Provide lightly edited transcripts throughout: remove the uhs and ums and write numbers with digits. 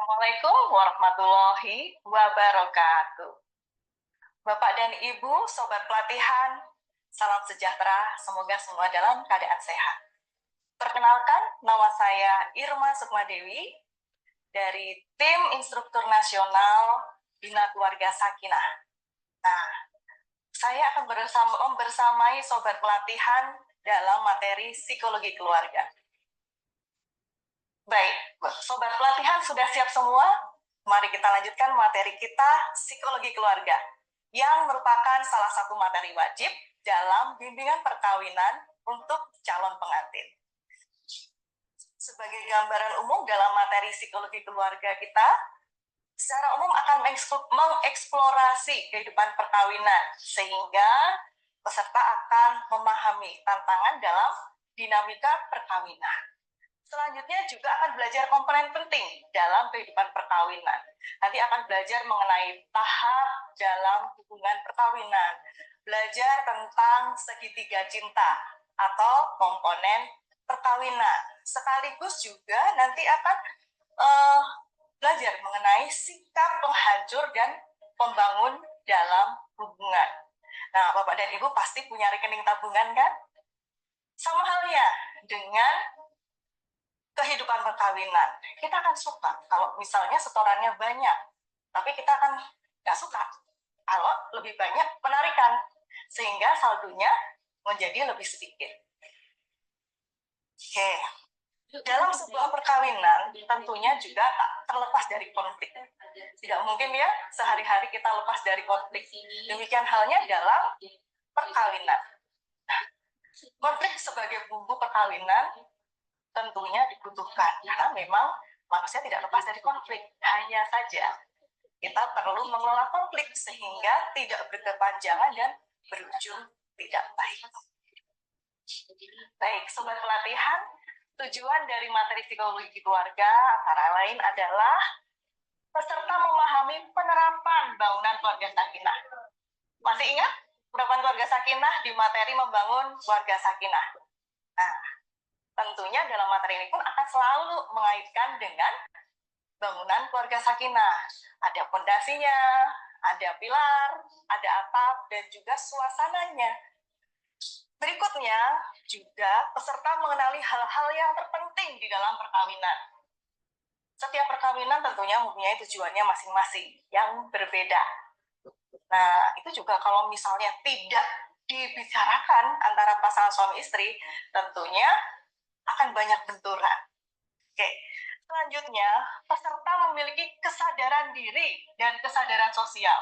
Assalamualaikum warahmatullahi wabarakatuh. Bapak dan Ibu, Sobat Pelatihan, salam sejahtera, semoga semua dalam keadaan sehat. Perkenalkan, nama saya Irma Sukmadewi dari Tim Instruktur Nasional Bina Keluarga Sakinah. Nah, saya akan membersamai Sobat Pelatihan dalam materi psikologi keluarga. Baik, Sobat Pelatihan sudah siap semua? Mari kita lanjutkan materi kita, psikologi keluarga, yang merupakan salah satu materi wajib dalam bimbingan perkawinan untuk calon pengantin. Sebagai gambaran umum dalam materi psikologi keluarga kita, secara umum akan mengeksplorasi kehidupan perkawinan, sehingga peserta akan memahami tantangan dalam dinamika perkawinan. Selanjutnya juga akan belajar komponen penting dalam kehidupan perkawinan. Nanti akan belajar mengenai tahap dalam hubungan perkawinan, belajar tentang segitiga cinta atau komponen perkawinan. Sekaligus juga nanti akan belajar mengenai sikap penghancur dan pembangun dalam hubungan. Nah, Bapak dan Ibu pasti punya rekening tabungan kan? Sama halnya dengan kehidupan perkawinan. Kita akan suka kalau misalnya setorannya banyak, tapi kita akan nggak suka kalau lebih banyak penarikan, sehingga saldonya menjadi lebih sedikit. Oke. Dalam sebuah perkawinan, tentunya juga tak terlepas dari konflik. Tidak mungkin ya, sehari-hari kita lepas dari konflik. Demikian halnya dalam perkawinan. Nah, konflik sebagai bumbu perkawinan tentunya dibutuhkan, karena memang manusia tidak lepas dari konflik. Hanya saja kita perlu mengelola konflik sehingga tidak berkepanjangan dan berujung tidak baik. Baik, Sobat Pelatihan, tujuan dari materi psikologi keluarga antara lain adalah peserta memahami penerapan bangunan keluarga sakinah. Masih ingat penerapan keluarga sakinah di materi membangun keluarga sakinah? Nah, tentunya dalam materi ini pun akan selalu mengaitkan dengan bangunan keluarga sakinah. Ada fondasinya, ada pilar, ada atap, dan juga suasananya. Berikutnya, juga peserta mengenali hal-hal yang terpenting di dalam perkawinan. Setiap perkawinan tentunya mempunyai tujuannya masing-masing yang berbeda. Nah, itu juga kalau misalnya tidak dibicarakan antara pasangan suami istri, tentunya akan banyak benturan. Oke, selanjutnya peserta memiliki kesadaran diri dan kesadaran sosial.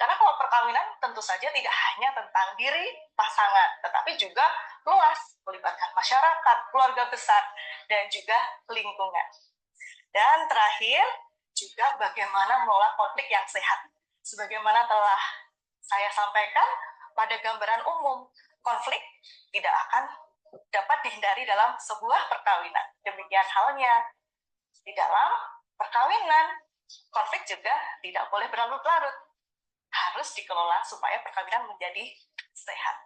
Karena kalau perkawinan tentu saja tidak hanya tentang diri pasangan, tetapi juga luas, melibatkan masyarakat, keluarga besar, dan juga lingkungan. Dan terakhir, juga bagaimana mengelola konflik yang sehat. Sebagaimana telah saya sampaikan pada gambaran umum, konflik tidak akan dapat dihindari dalam sebuah perkawinan. Demikian halnya di dalam perkawinan, konflik juga tidak boleh berlarut-larut. Harus dikelola supaya perkawinan menjadi sehat.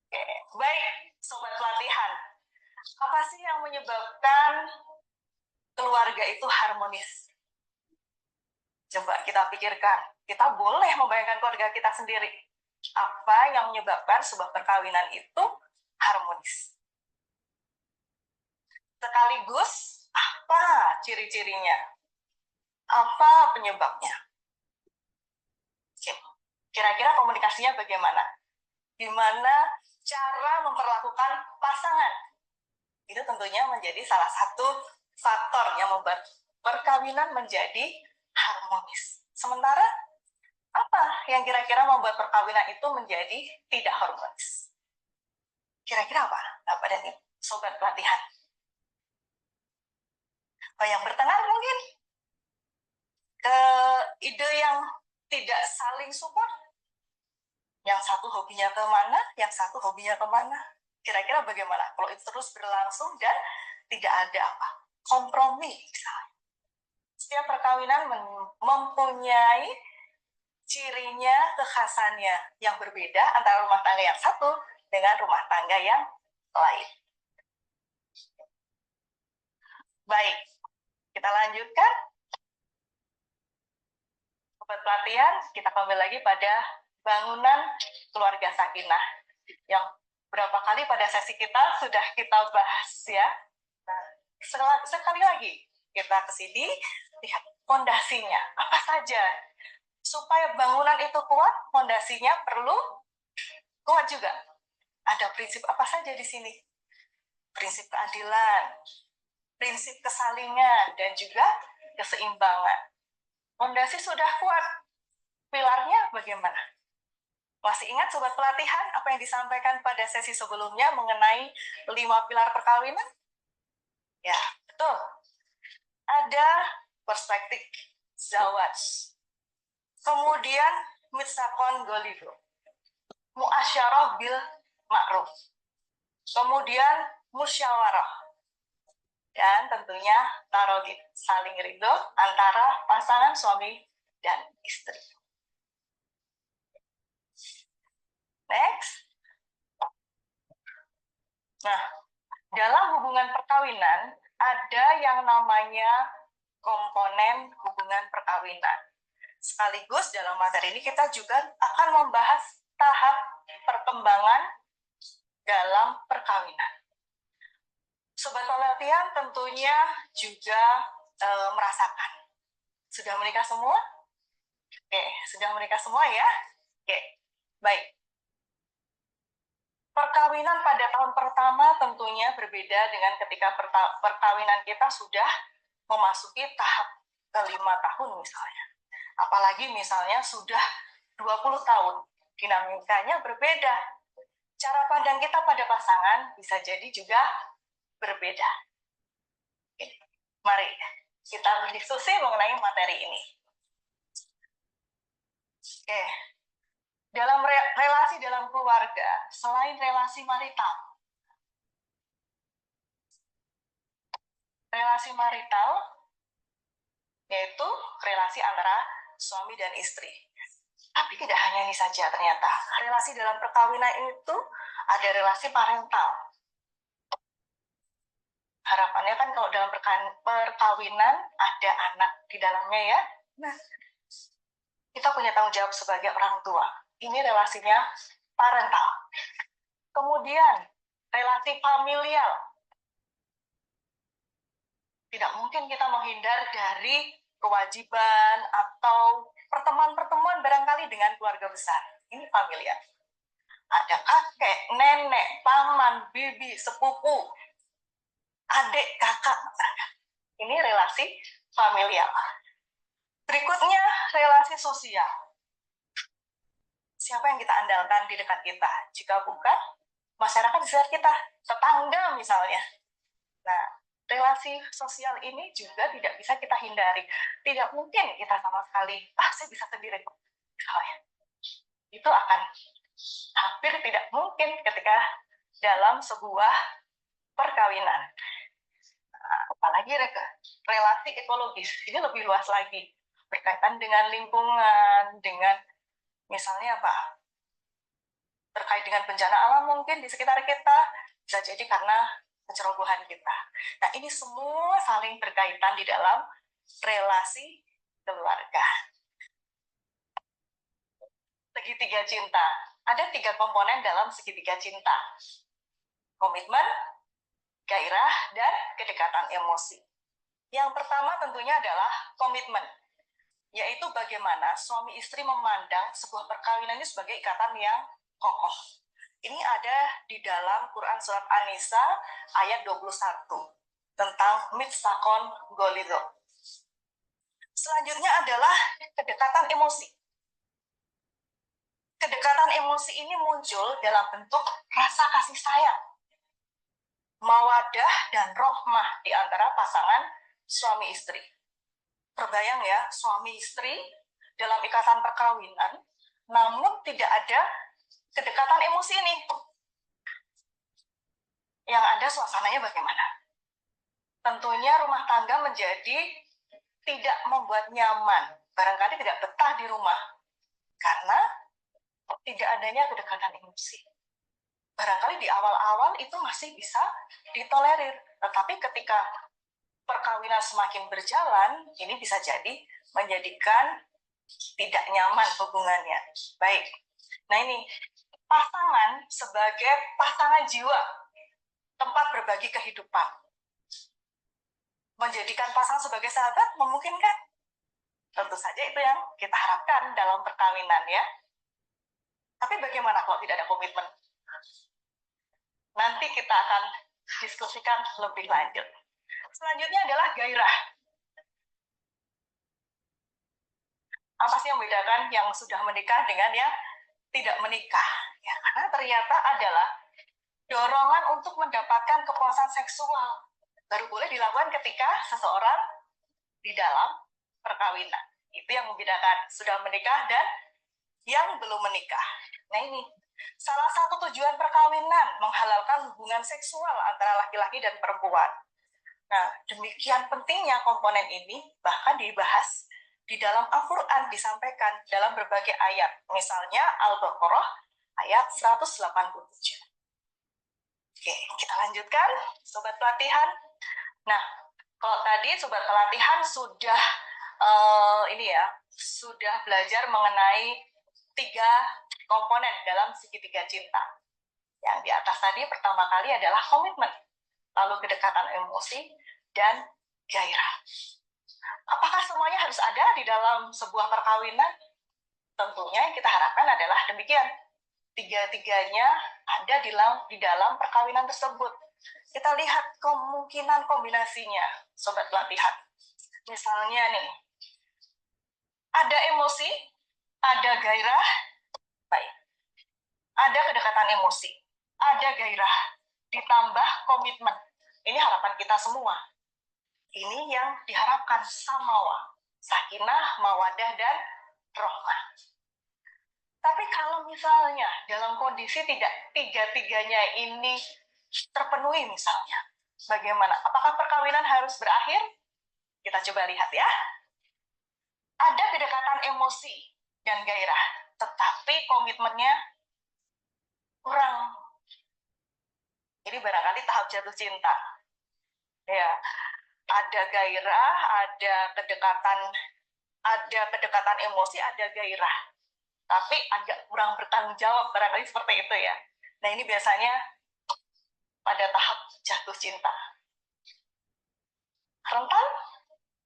Oke, baik, Sobat Pelatihan. Apa sih yang menyebabkan keluarga itu harmonis? Coba kita pikirkan. Kita boleh membayangkan keluarga kita sendiri. Apa yang menyebabkan sebuah perkawinan itu harmonis? Sekaligus, apa ciri-cirinya? Apa penyebabnya? Oke. Kira-kira komunikasinya bagaimana? Gimana cara memperlakukan pasangan? Itu tentunya menjadi salah satu faktor yang membuat perkawinan menjadi harmonis. Sementara, apa yang kira-kira membuat perkawinan itu menjadi tidak harmonis? Kira-kira apa? Bapak dan Ibu, Sobat Pelatihan. Yang bertengkar mungkin ke ide yang tidak saling support. Yang satu hobinya kemana, yang satu hobinya kemana. Kira-kira bagaimana kalau itu terus berlangsung dan tidak ada apa? Kompromi misalnya. Setiap perkawinan mempunyai cirinya, kekhasannya yang berbeda antara rumah tangga yang satu dengan rumah tangga yang lain. Baik, kita lanjutkan. Buat pelatihan, kita kembali lagi pada bangunan keluarga sakinah yang berapa kali pada sesi kita sudah kita bahas ya. Nah, sekali lagi kita ke sini lihat fondasinya apa saja. Supaya bangunan itu kuat, fondasinya perlu kuat juga. Ada prinsip apa saja di sini? Prinsip keadilan, prinsip kesalingan, dan juga keseimbangan. Fondasi sudah kuat, pilarnya bagaimana? Masih ingat sobat pelatihan apa yang disampaikan pada sesi sebelumnya mengenai 5 pilar perkawinan? Ya, betul. Ada perspektif zawaj. Kemudian mitsakon golido. Muasyarah bil ma'ruf. Kemudian musyawarah. Dan tentunya tarodid, saling ridho antara pasangan suami dan istri. Next. Nah, dalam hubungan perkawinan ada yang namanya komponen hubungan perkawinan. Sekaligus dalam materi ini kita juga akan membahas tahap perkembangan dalam perkawinan. Sobat pelatihan tentunya juga merasakan. Sudah menikah semua? Oke, sudah menikah semua ya? Oke, baik. Perkawinan pada tahun pertama tentunya berbeda dengan ketika perkawinan kita sudah memasuki tahap ke-5 tahun misalnya. Apalagi misalnya sudah 20 tahun, dinamikanya berbeda. Cara pandang kita pada pasangan bisa jadi juga berbeda. Oke. Mari kita berdiskusi mengenai materi ini. Oke. Dalam relasi dalam keluarga, selain relasi marital yaitu relasi antara suami dan istri. Tapi tidak hanya ini saja ternyata. Relasi dalam perkawinan itu ada relasi parental. Harapannya kan kalau dalam perkawinan ada anak di dalamnya ya. Nah, kita punya tanggung jawab sebagai orang tua. Ini relasinya parental. Kemudian, relasi familial. Tidak mungkin kita menghindar dari kewajiban atau pertemuan-pertemuan barangkali dengan keluarga besar. Ini familial. Ada kakek, nenek, paman, bibi, sepupu, adik, kakak. Ini relasi familial. Berikutnya, relasi sosial. Siapa yang kita andalkan di dekat kita? Jika bukan, masyarakat di sekitar kita, tetangga misalnya. Nah, relasi sosial ini juga tidak bisa kita hindari. Tidak mungkin kita sama sekali, saya bisa sendiri. Misalnya. Itu akan hampir tidak mungkin ketika dalam sebuah perkawinan. Nah, apalagi relasi ekologis, ini lebih luas lagi. Berkaitan dengan lingkungan, dengan misalnya apa? Terkait dengan bencana alam mungkin di sekitar kita, bisa jadi karena kecerobohan kita. Nah, ini semua saling berkaitan di dalam relasi keluarga. Segitiga cinta. Ada 3 komponen dalam segitiga cinta. Komitmen, gairah, dan kedekatan emosi. Yang pertama tentunya adalah komitmen. Yaitu bagaimana suami istri memandang sebuah perkawinan ini sebagai ikatan yang kokoh. Ini ada di dalam Quran Surat An-Nisa ayat 21 tentang mitsakon golido. Selanjutnya adalah kedekatan emosi. Kedekatan emosi ini muncul dalam bentuk rasa kasih sayang, mawadah, dan rohmah di antara pasangan suami istri. Terbayang ya, suami istri dalam ikatan perkawinan, namun tidak ada kedekatan emosi ini. Yang ada suasananya bagaimana? Tentunya rumah tangga menjadi tidak membuat nyaman, barangkali tidak betah di rumah, karena tidak adanya kedekatan emosi. Barangkali di awal-awal itu masih bisa ditolerir, tetapi ketika perkawinan semakin berjalan, ini bisa jadi menjadikan tidak nyaman hubungannya. Baik. Nah ini, pasangan sebagai pasangan jiwa, tempat berbagi kehidupan. Menjadikan pasangan sebagai sahabat memungkinkan? Tentu saja itu yang kita harapkan dalam perkawinan ya. Tapi bagaimana kalau tidak ada komitmen? Nanti kita akan diskusikan lebih lanjut. Selanjutnya adalah gairah. Apa sih yang membedakan yang sudah menikah dengan yang tidak menikah? Ya, karena ternyata adalah dorongan untuk mendapatkan kepuasan seksual baru boleh dilakukan ketika seseorang di dalam perkawinan. Itu yang membedakan sudah menikah dan yang belum menikah. Nah ini, salah satu tujuan perkawinan menghalalkan hubungan seksual antara laki-laki dan perempuan. Nah, demikian pentingnya komponen ini bahkan dibahas di dalam Al-Quran, disampaikan dalam berbagai ayat. Misalnya Al-Baqarah ayat 187. Oke, kita lanjutkan, Sobat Pelatihan. Nah, kalau tadi Sobat Pelatihan sudah sudah belajar mengenai 3 komponen dalam segitiga cinta. Yang di atas tadi pertama kali adalah komitmen, lalu kedekatan emosi, dan gairah. Apakah semuanya harus ada di dalam sebuah perkawinan? Tentunya yang kita harapkan adalah demikian. 3-tiganya ada di dalam perkawinan tersebut. Kita lihat kemungkinan kombinasinya, Sobat Pelatihan. Misalnya nih, ada emosi, ada gairah, baik. Ada kedekatan emosi, ada gairah, ditambah komitmen. Ini harapan kita semua. Ini yang diharapkan samawa, sakinah, mawadah, dan rohmah. Tapi kalau misalnya dalam kondisi tidak 3-tiganya ini terpenuhi misalnya, bagaimana? Apakah perkawinan harus berakhir? Kita coba lihat ya. Ada kedekatan emosi dan gairah, tetapi komitmennya kurang. Ini barangkali tahap jatuh cinta. Ya, ada gairah, ada kedekatan emosi, ada gairah. Tapi agak kurang bertanggung jawab, barangkali seperti itu ya. Nah ini biasanya pada tahap jatuh cinta. Rentan?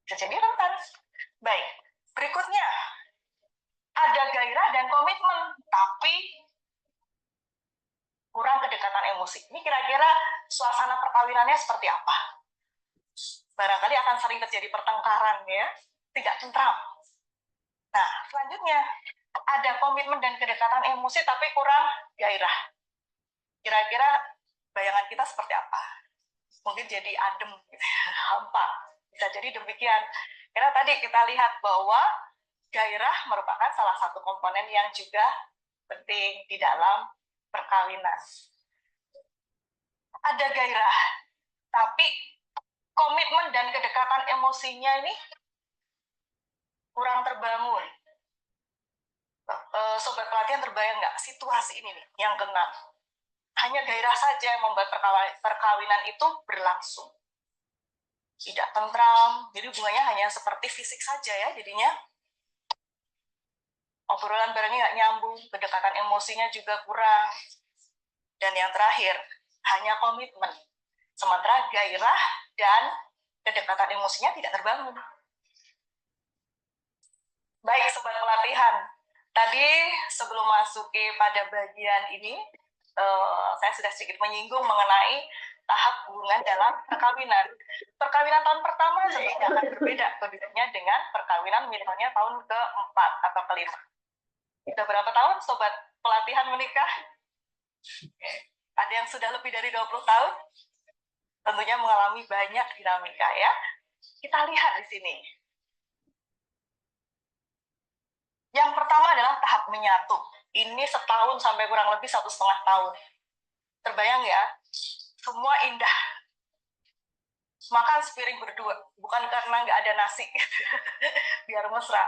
Bisa jadi rentan. Baik, berikutnya. Ada gairah dan komitmen, tapi kurang kedekatan emosi. Ini kira-kira suasana perkawinannya seperti apa? Barangkali akan sering terjadi pertengkaran ya, tidak tentram. Nah, selanjutnya ada komitmen dan kedekatan emosi tapi kurang gairah. Kira-kira bayangan kita seperti apa? Mungkin jadi adem, hampa. Bisa jadi demikian. Karena tadi kita lihat bahwa gairah merupakan salah satu komponen yang juga penting di dalam perkawinan. Ada gairah, tapi komitmen dan kedekatan emosinya ini kurang terbangun. Sobat Pelatihan terbayang nggak situasi ini nih yang kena? Hanya gairah saja yang membuat perkawinan itu berlangsung. Tidak tentram, jadi hubungannya hanya seperti fisik saja ya jadinya. Obrolan barengnya nggak nyambung, kedekatan emosinya juga kurang. Dan yang terakhir, hanya komitmen. Sementara gairah dan kedekatan emosinya tidak terbangun. Baik, Sobat Pelatihan. Tadi sebelum masuki pada bagian ini, saya sudah sedikit menyinggung mengenai tahap hubungan dalam perkawinan. Perkawinan tahun pertama tentunya akan berbeda kondisinya dengan perkawinan misalnya tahun ke-4 atau ke-5. Sudah berapa tahun Sobat Pelatihan menikah? Ada yang sudah lebih dari 20 tahun? Tentunya mengalami banyak dinamika ya. Kita lihat di sini. Yang pertama adalah tahap menyatu. Ini setahun sampai kurang lebih 1,5 tahun. Terbayang ya? Semua indah. Makan sepiring berdua, bukan karena nggak ada nasi. Biar mesra.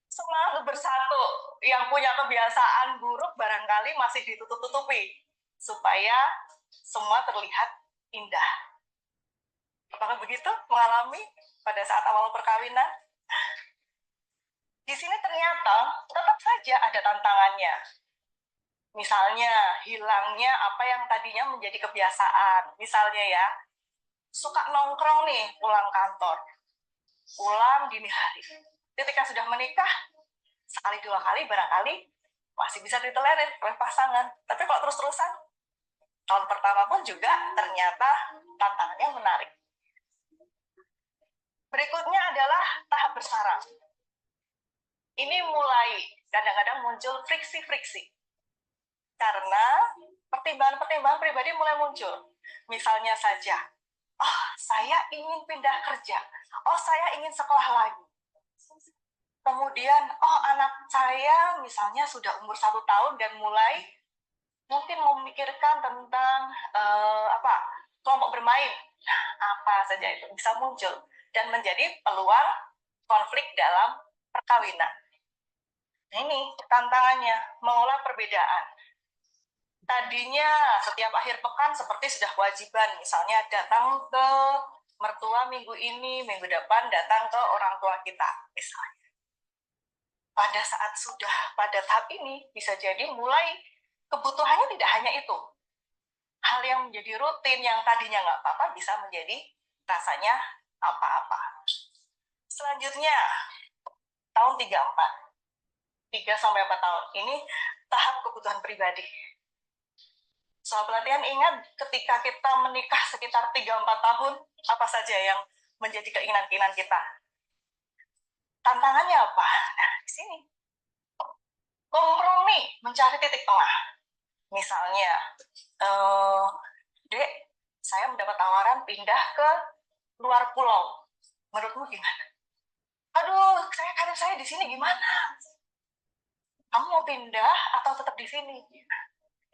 Selalu bersatu. Yang punya kebiasaan buruk barangkali masih ditutup-tutupi. Supaya semua terlihat indah. Apakah begitu mengalami pada saat awal perkawinan? Di sini ternyata tetap saja ada tantangannya. Misalnya, hilangnya apa yang tadinya menjadi kebiasaan. Misalnya ya, suka nongkrong nih pulang kantor, pulang dini hari. Ketika sudah menikah, sekali dua kali barangkali masih bisa ditolerir oleh pasangan. Tapi kalau terus-terusan, tahun pertama pun juga ternyata tantangannya menarik. Berikutnya adalah tahap bersarang. Ini mulai kadang-kadang muncul friksi-friksi. Karena pertimbangan-pertimbangan pribadi mulai muncul. Misalnya saja, oh saya ingin pindah kerja, oh saya ingin sekolah lagi. Kemudian, oh anak saya misalnya sudah umur 1 tahun dan mulai mungkin memikirkan tentang kelompok bermain. Nah, apa saja itu bisa muncul dan menjadi peluang konflik dalam perkawinan. Nah, ini tantangannya, mengolah perbedaan. Tadinya setiap akhir pekan seperti sudah kewajiban, misalnya datang ke mertua minggu ini, minggu depan datang ke orang tua kita, misalnya. Pada saat sudah pada tahap ini, bisa jadi mulai kebutuhannya tidak hanya itu. Hal yang menjadi rutin, yang tadinya nggak apa-apa, bisa menjadi rasanya apa-apa. Selanjutnya, tahun 34. 3-4 tahun. Ini tahap kebutuhan pribadi. Soal pelatihan, ingat ketika kita menikah sekitar 3-4 tahun, apa saja yang menjadi keinginan-keinginan kita? Tantangannya apa? Nah, di sini. Kompromi, mencari titik tengah. Misalnya, Dek, saya mendapat tawaran pindah ke luar pulau. Menurutmu gimana? Aduh, karir saya di sini gimana? Kamu mau pindah atau tetap di sini?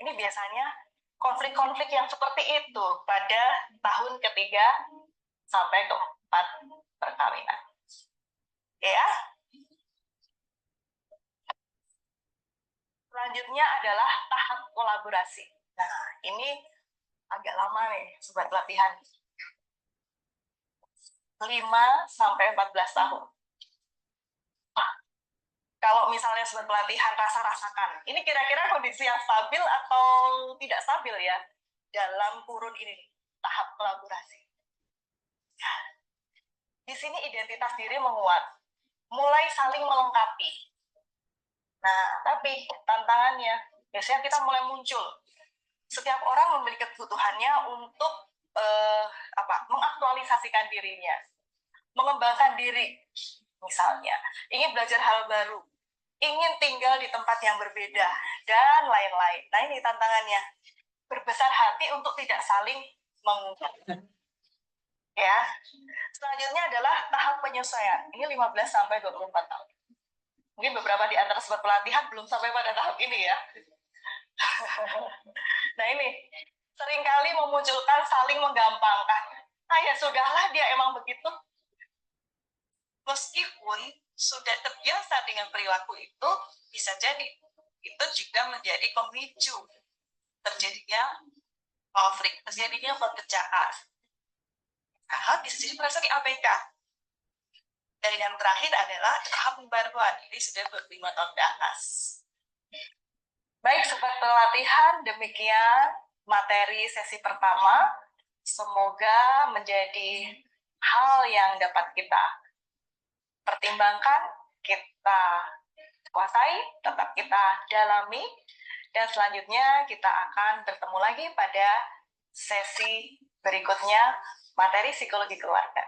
Ini biasanya konflik-konflik yang seperti itu pada tahun ketiga sampai keempat perkawinan. Ya. Selanjutnya adalah tahap kolaborasi. Nah, ini agak lama nih, sobat pelatihan. 5-14 tahun. Kalau misalnya sobat pelatihan rasakan, ini kira-kira kondisi yang stabil atau tidak stabil ya dalam kurun ini, tahap kolaborasi. Di sini identitas diri menguat, mulai saling melengkapi. Nah, tapi tantangannya, biasanya kita mulai muncul. Setiap orang memiliki kebutuhannya untuk mengaktualisasikan dirinya, mengembangkan diri, misalnya ingin belajar hal baru, ingin tinggal di tempat yang berbeda, dan lain-lain. Nah, ini tantangannya. Berbesar hati untuk tidak saling mengungkap. Ya. Selanjutnya adalah tahap penyesuaian. Ini 15-24 tahun. Mungkin beberapa di antara sobat pelatihan belum sampai pada tahap ini ya. Nah, ini seringkali memunculkan saling menggampangkan. Ah ya sudahlah, dia emang begitu. Meskipun sudah terbiasa dengan perilaku itu, bisa jadi itu juga menjadi pemicu terjadinya konflik, terjadinya pekerjaan. Nah, bisa jadi merasa diabaikan. Dan yang terakhir adalah tahap pembaruan. Ini sudah 5 tahun ke atas. Baik, sobat pelatihan, demikian materi sesi pertama. Semoga menjadi hal yang dapat kita pertimbangkan, kita kuasai, tetap kita dalami, dan selanjutnya kita akan bertemu lagi pada sesi berikutnya, materi psikologi keluarga.